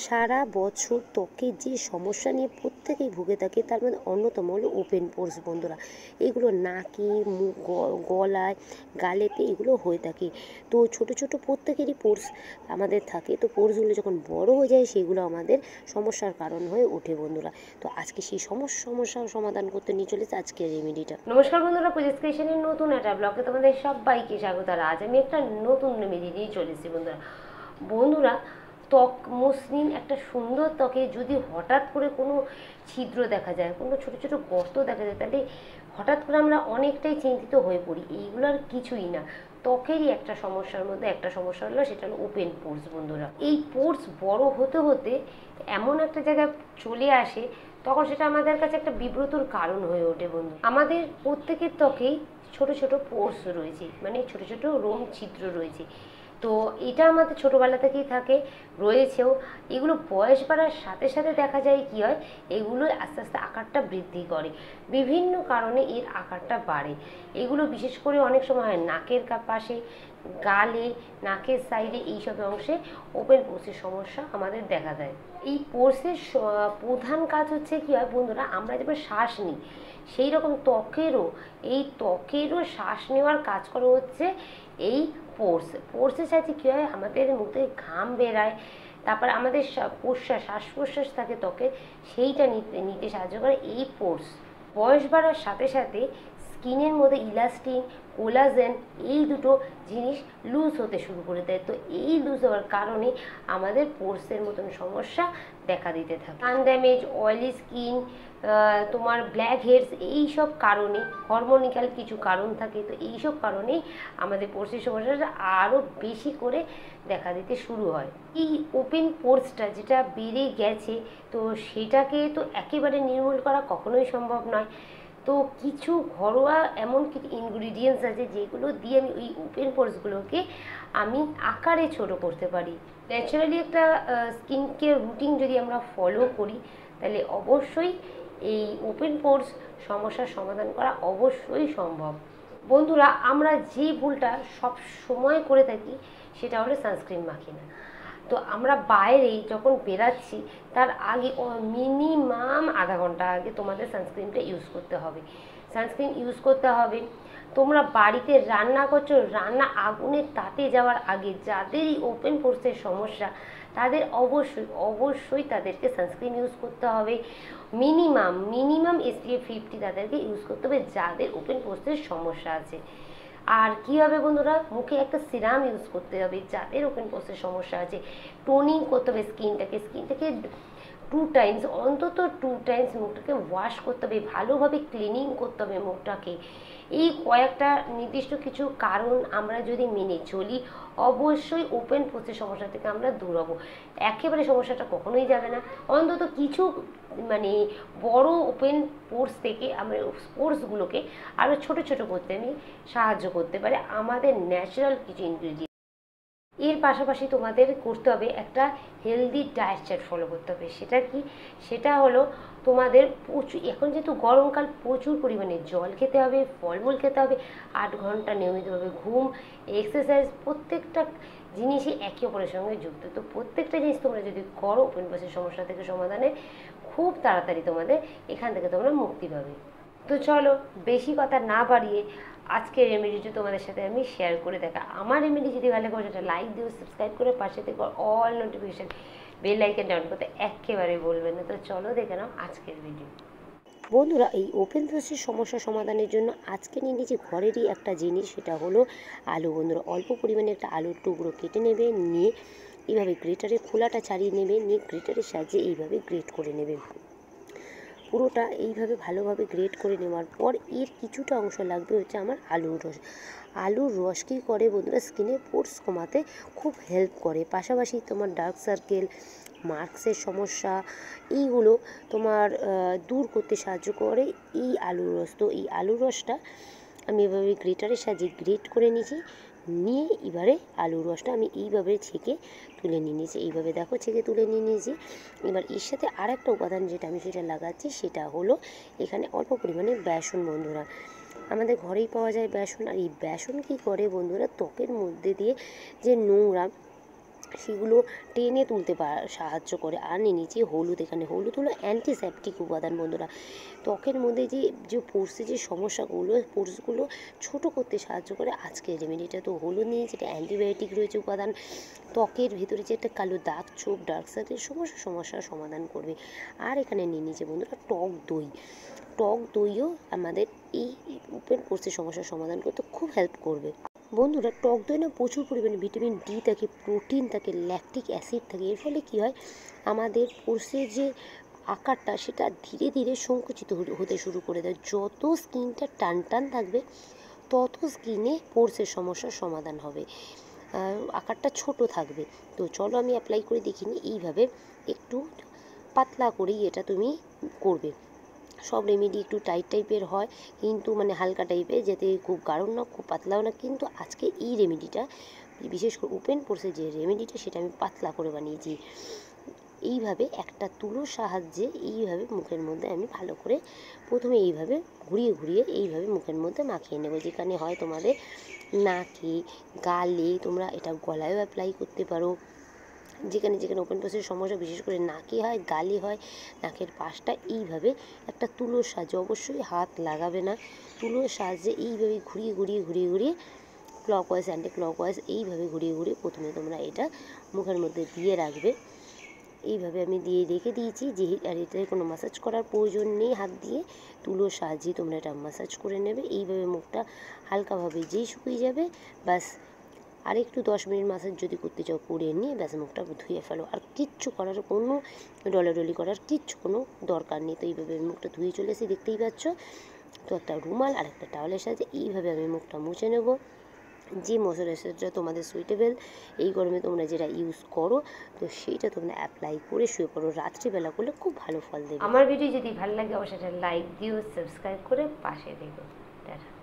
সারা বছর ত্বকের যে সমস্যা নিয়ে প্রত্যেকেই ভুগে থাকে তার মধ্যে অন্যতম হলো ওপেন পোরস বন্ধুরা। এগুলো নাকে, মুখ, গলায়, গালেতে এগুলো হয়ে থাকে। তো ছোট ছোট প্রত্যেকেরই পোরস আমাদের থাকে। তো পোরসগুলো যখন বড় হয়ে যায় সেগুলো আমাদের সমস্যার কারণ হয়ে ওঠে বন্ধুরা। তো আজকে সেই সমস্যার সমাধান করতে নিয়ে চলেছে আজকের রেমেডিটা। নমস্কার বন্ধুরা, পূজিস ক্রিয়েশনের নতুন একটা ব্লগে তোমাদের সবাইকে স্বাগত। আর আজ আমি একটা নতুন রেমেডি নিয়ে চলেছি বন্ধুরা ত্বক মসৃণ একটা সুন্দর ত্বকে যদি হঠাৎ করে কোনো ছিদ্র দেখা যায়, কোনো ছোট ছোট গর্ত দেখা যায়, তাহলে হঠাৎ করে আমরা অনেকটাই চিন্তিত হয়ে পড়ি। এইগুলো আর কিছুই না, ত্বকেরই একটা সমস্যার মধ্যে একটা সমস্যা হলো, সেটা হলো ওপেন পোরস বন্ধুরা। এই পোরস বড় হতে হতে এমন একটা জায়গায় চলে আসে, তখন সেটা আমাদের কাছে একটা বিব্রতর কারণ হয়ে ওঠে বন্ধু। আমাদের প্রত্যেকের ত্বকেই ছোট ছোট পোরস রয়েছে, মানে ছোট ছোট রোম ছিদ্র রয়েছে। তো এটা আমাদের ছোটোবেলা থেকেই থাকে, রয়েছেও। এগুলো বয়স বাড়ার সাথে সাথে দেখা যায় কি হয়, এগুলো আস্তে আস্তে আকারটা বৃদ্ধি করে, বিভিন্ন কারণে এর আকারটা বাড়ে। এগুলো বিশেষ করে অনেক সময় হয় নাকের পাশে, গালে, নাকের সাইডে, এইসব অংশে ওপেন পোরসের সমস্যা আমাদের দেখা দেয়। এই পোরসের প্রধান কাজ হচ্ছে কি হয় বন্ধুরা, আমরা যেমন শ্বাস নিই সেই রকম ত্বকেরও শ্বাস নেওয়ার কাজ করা হচ্ছে এই পোরসের সাথে কী হয়, আমাদের মুখে ঘাম বেরায়, তারপর আমাদের শ্বাস প্রশ্বাস থাকে ত্বকে, সেইটা নিতে সাহায্য করে এই পোরস। বয়স বাড়ার সাথে সাথে স্কিনের মধ্যে ইলাস্টিন, কোলাজেন, এই দুটো জিনিস লুজ হতে শুরু করে দেয়। তো এই লুজ হওয়ার কারণে আমাদের পোরসের মতন সমস্যা দেখা দিতে থাকে। সান ড্যামেজ, অয়েলি স্কিন, তোমার ব্ল্যাক হেডস, এইসব কারণে হরমোনিক্যাল কিছু কারণ থাকে। তো এইসব কারণেই আমাদের পোরসের সমস্যাটা আরও বেশি করে দেখা দিতে শুরু হয়। এই ওপেন পোরসটা যেটা বেড়ে গেছে, তো সেটাকে তো একেবারে নির্মূল করা কখনোই সম্ভব নয়। তো কিছু ঘরোয়া এমন কিছু ইনগ্রিডিয়েন্টস আছে যেগুলো দিয়ে আমি ওই ওপেন পোরসগুলোকে আমি আকারে ছোট করতে পারি। ন্যাচারালি একটা স্কিন কেয়ার রুটিন যদি আমরা ফলো করি, তাহলে অবশ্যই এই ওপেন পোরস সমস্যার সমাধান করা অবশ্যই সম্ভব বন্ধুরা। আমরা যে ভুলটা সব সময় করে থাকি সেটা হলো সানস্ক্রিন মাখি না। তো আমরা বাইরে যখন বেরাচ্ছি তার আগে মিনিমাম আধা ঘন্টা আগে তোমাদের সানস্ক্রিনটা ইউজ করতে হবে। সানস্ক্রিন ইউজ করতে হবে। তোমরা বাড়িতে রান্না করছো, রান্না আগুনের তাতে যাওয়ার আগে যাদেরই ওপেন পোরসের সমস্যা, তাদের অবশ্যই তাদেরকে সানস্ক্রিন ইউজ করতে হবে। মিনিমাম SPF 50 তাদেরকে ইউজ করতে হবে যাদের ওপেন পোরসের সমস্যা আছে। আর কী হবে বন্ধুরা, মুখে একটা সিরাম ইউজ করতে হবে যাদের ওপেন পোরসের সমস্যা আছে। টোনিং করতে হবে স্কিনটাকে অন্তত 2 টাইমস মুখটাকে ওয়াশ করতে হবে, ভালোভাবে ক্লিনিং করতে হবে মুখটাকে। এই কয়েকটা নির্দিষ্ট কিছু কারণ আমরা যদি মেনে চলি, অবশ্যই ওপেন পোরসের সমস্যা থেকে আমরা দূর হব। একেবারে সমস্যাটা কখনোই যাবে না, অন্তত কিছু মানে বড় ওপেন পোরস থেকে আমরা পোরসগুলোকে আরও ছোট ছোট করতে আমি সাহায্য করতে পারে আমাদের ন্যাচারাল কিছু ইনগ্রিডিয়েন্ট। এর পাশাপাশি তোমাদের করতে হবে একটা হেলদি ডায়েট চার্ট ফলো করতে হবে। সেটা কি? সেটা হলো তোমাদের এখন যেহেতু গরমকাল, প্রচুর পরিমাণে জল খেতে হবে, ফলমূল খেতে হবে, 8 ঘন্টা নিয়মিতভাবে ঘুম, এক্সারসাইজ, প্রত্যেকটা জিনিসই একে অপরের সঙ্গে যুক্ত। তো প্রত্যেকটা জিনিস তোমরা যদি করো, ওপেন পোরসের সমস্যা থেকে সমাধানে খুব তাড়াতাড়ি তোমাদের এখান থেকে তোমরা মুক্তি পাবে। তো চলো বেশি কথা না বাড়িয়ে আজকের রেমেডিটি তোমাদের সাথে আমি শেয়ার করে দেখা। আমার রেমেডি যদি ভালো করে সেটা লাইক দিও, সাবস্ক্রাইব করে পাশে থেকে অল নোটিফিকেশান বেল আইকনটা অন করতে একেবারে বলবে না। তো চলো দেখে নাও আজকের ভিডিও। বন্ধুরা, এই ওপেন পোরসের সমস্যা সমাধানের জন্য আজকে নিয়ে নিয়েছি ঘরেরই একটা জিনিস, সেটা হলো আলু। বন্ধুরা, অল্প পরিমাণে একটা আলুর টুকরো কেটে নেবে, নিয়ে এইভাবে গ্রেটারের খোলাটা ছাড়িয়ে নেবে, নিয়ে গ্রেটারের সাহায্যে এইভাবে গ্রেট করে নেবে। পুরোটা এইভাবে ভালোভাবে গ্রেট করে নেওয়ার পর এর কিছুটা অংশ লাগবে হচ্ছে আমার আলুর রস। আলুর রস কী করে বন্ধুরা, স্কিনের পোরস কমাতে খুব হেল্প করে। পাশাপাশি তোমার ডার্ক সার্কেল, মার্কসের সমস্যা, এইগুলো তোমার দূর করতে সাহায্য করে এই আলুর রস। তো এই আলুর রসটা আমি এভাবে গ্রেটারের সাহায্যে গ্রেট করে নিয়েছি, নিয়ে এবারে আলুর রসটা আমি এইভাবে ছেঁকে তুলে নিয়ে নিয়েছি। এইভাবে দেখো ছেঁকে তুলে নিয়ে নিয়েছি। এবার এর সাথে আর একটা উপাদান যেটা আমি সেটা লাগাচ্ছি, সেটা হলো এখানে অল্প পরিমাণে বেসন। বন্ধুরা, আমাদের ঘরেই পাওয়া যায় বেসন। আর এই বেসন কী করে বন্ধুরা, ত্বকের মধ্যে দিয়ে যে নোংরা সেগুলো টেনে তুলতে সাহায্য করে। আর নিয়ে নিয়েছি হলুদ। এখানে হলুদ হলো অ্যান্টিসেপটিক উপাদান বন্ধুরা। ত্বকের মধ্যে যে পোর্সে যে সমস্যাগুলো, পোর্সগুলো ছোট করতে সাহায্য করে আজকের রেমেডিটা। তো হলুদ নিয়ে যেটা অ্যান্টিবায়োটিক রয়েছে উপাদান, ত্বকের ভেতরে যে একটা কালো দাগ ছোপ ডার্ক সার্কেল সমস্যার সমাধান করবে। আর এখানে নিয়ে নিয়েছে বন্ধুরা টক দই। টক দইও আমাদের এই ওপেন পোর্সের সমস্যার সমাধান করতে খুব হেল্প করবে। বন্ধুরা টক দই না প্রচুর পরিমাণে ভিটামিন ডি থাকে, প্রোটিন থাকে, ল্যাকটিক অ্যাসিড থাকে। এর ফলে কী হয়, আমাদের পোর্সের যে আকারটা সেটা ধীরে ধীরে সংকুচিত হতে শুরু করে দেয়। যত স্কিনটা টান টান থাকবে তত স্কিনে পোর্সের সমস্যার সমাধান হবে, আকারটা ছোট থাকবে। তো চলো আমি অ্যাপ্লাই করে দেখিনি। এইভাবে একটু পাতলা করেই এটা তুমি করবে। সব রেমেডি একটু টাইট টাইপের হয়, কিন্তু মানে হালকা টাইপের, যাতে খুব গাঢ় না খুব পাতলাও না। কিন্তু আজকে এই রেমেডিটা, বিশেষ করে ওপেন পোর্সের যে রেমেডিটা, সেটা আমি পাতলা করে বানিয়েছি। এইভাবে একটা তুলোর সাহায্যে এইভাবে মুখের মধ্যে আমি ভালো করে প্রথমে এইভাবে ঘুরিয়ে ঘুরিয়ে এইভাবে মুখের মধ্যে মাখিয়ে নেব। যেখানে হয় তোমাদের নাকে, গালে, তোমরা এটা গলায়ও অ্যাপ্লাই করতে পারো। যেখানে যেখানে ওপেন পোর্সের সমস্যা, বিশেষ করে নাকে হয়, গালে হয়, নাকের পাশটা এইভাবে একটা তুলোর সাহায্যে, অবশ্যই হাত লাগাবে না, তুলোর সাহায্যে এইভাবে ঘুরিয়ে ঘুরিয়ে ঘুরিয়ে ঘুরিয়ে ক্লকওয়াইজ অ্যান্টি ক্লকওয়াইজ এইভাবে ঘুরিয়ে ঘুরিয়ে প্রথমে তোমরা এটা মুখের মধ্যে দিয়ে রাখবে। এইভাবে আমি দিয়ে রেখে দিয়েছি। আর এটায় কোনো ম্যাসাজ করার প্রয়োজন নেই, হাত দিয়ে তুলোর সাহায্যে তোমরা এটা ম্যাসাজ করে নেবে। এইভাবে মুখটা হালকাভাবে যেই শুকিয়ে যাবে, ব্যাস আর একটু 10 মিনিট ম্যাসাজ যদি করতে চাও করে নিয়ে ব্যাস মুখটা ধুয়ে ফেলো। আর কিচ্ছু করার, কোনো ডলাডলি করার কিচ্ছু কোনো দরকার নেই। তো এইভাবে আমি মুখটা ধুয়ে চলে এসে দেখতেই পাচ্ছ। তো একটা রুমাল আর একটা টাওয়ালের সাথে এইভাবে আমি মুখটা মুছে নেব। যে ময়শ্চারাইজারটা তোমাদের সুইটেবল এই গরমে তোমরা যেটা ইউজ করো, তো সেইটা তোমরা অ্যাপ্লাই করে শুয়ে পড়ো। রাত্রিবেলা করলে খুব ভালো ফল দেবে। আমার ভিডিও যদি ভালো লাগে অবশ্যই লাইক দিও, সাবস্ক্রাইব করে পাশে থেকো। টাটা।